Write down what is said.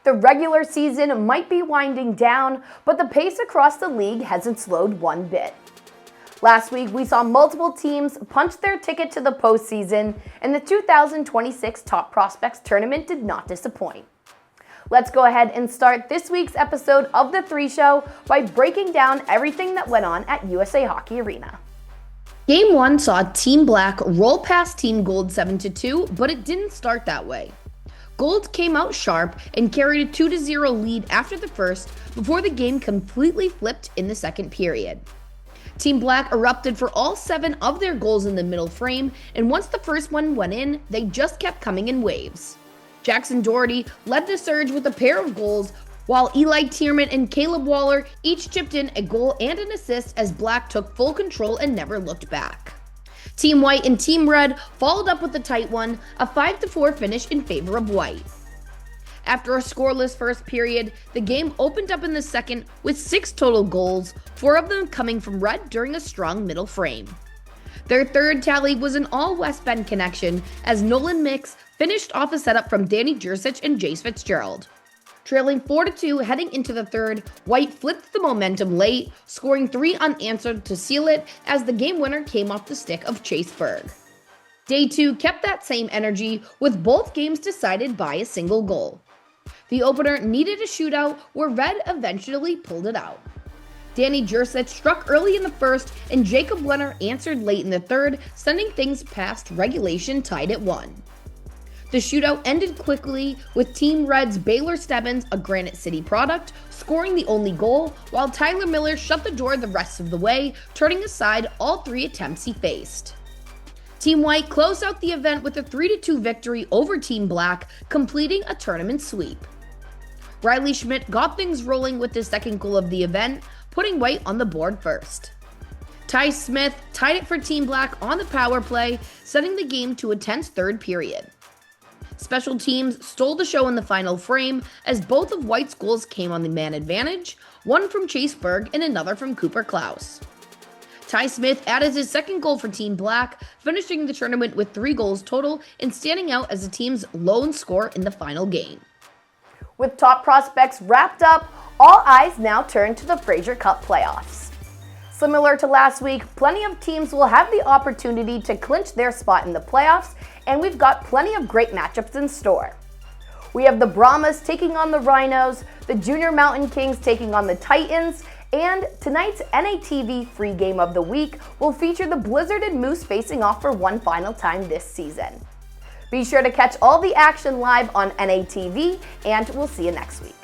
The regular season might be winding down, but the pace across the league hasn't slowed one bit. Last week, we saw multiple teams punch their ticket to the postseason, and the 2026 Top Prospects Tournament did not disappoint. Let's go ahead and start this week's episode of The 3 Show by breaking down everything that went on at USA Hockey Arena. Game 1 saw Team Black roll past Team Gold 7-2, but it didn't start that way. Gold came out sharp and carried a 2-0 lead after the first before the game completely flipped in the second period. Team Black erupted for all 7 of their goals in the middle frame, and once the first one went in, they just kept coming in waves. Jackson Doherty led the surge with a pair of goals, while Eli Tierman and Caleb Waller each chipped in a goal and an assist as Black took full control and never looked back. Team White and Team Red followed up with a tight one, a 5-4 finish in favor of White. After a scoreless first period, the game opened up in the second with 6 total goals, 4 of them coming from Red during a strong middle frame. Their third tally was an all-West Bend connection as Nolan Mix finished off a setup from Danny Jurcic and Jace Fitzgerald. Trailing 4-2 heading into the third, White flipped the momentum late, scoring 3 unanswered to seal it as the game winner came off the stick of Chase Berg. Day 2 kept that same energy with both games decided by a single goal. The opener needed a shootout where Red eventually pulled it out. Danny Jurcic struck early in the first and Jacob Wenner answered late in the third, sending things past regulation tied at 1. The shootout ended quickly with Team Red's Baylor Stebbins, a Granite City product, scoring the only goal, while Tyler Miller shut the door the rest of the way, turning aside all 3 attempts he faced. Team White closed out the event with a 3-2 victory over Team Black, completing a tournament sweep. Riley Schmidt got things rolling with his second goal of the event, putting White on the board first. Ty Smith tied it for Team Black on the power play, setting the game to a tense third period. Special teams stole the show in the final frame as both of White's goals came on the man advantage, one from Chase Berg and another from Cooper Klaus. Ty Smith added his second goal for Team Black, finishing the tournament with 3 goals total and standing out as the team's lone scorer in the final game. With Top Prospects wrapped up, all eyes now turn to the Fraser Cup playoffs. Similar to last week, plenty of teams will have the opportunity to clinch their spot in the playoffs, and we've got plenty of great matchups in store. We have the Brahmas taking on the Rhinos, the Junior Mountain Kings taking on the Titans, and tonight's NATV free game of the week will feature the Blizzard and Moose facing off for one final time this season. Be sure to catch all the action live on NATV, and we'll see you next week.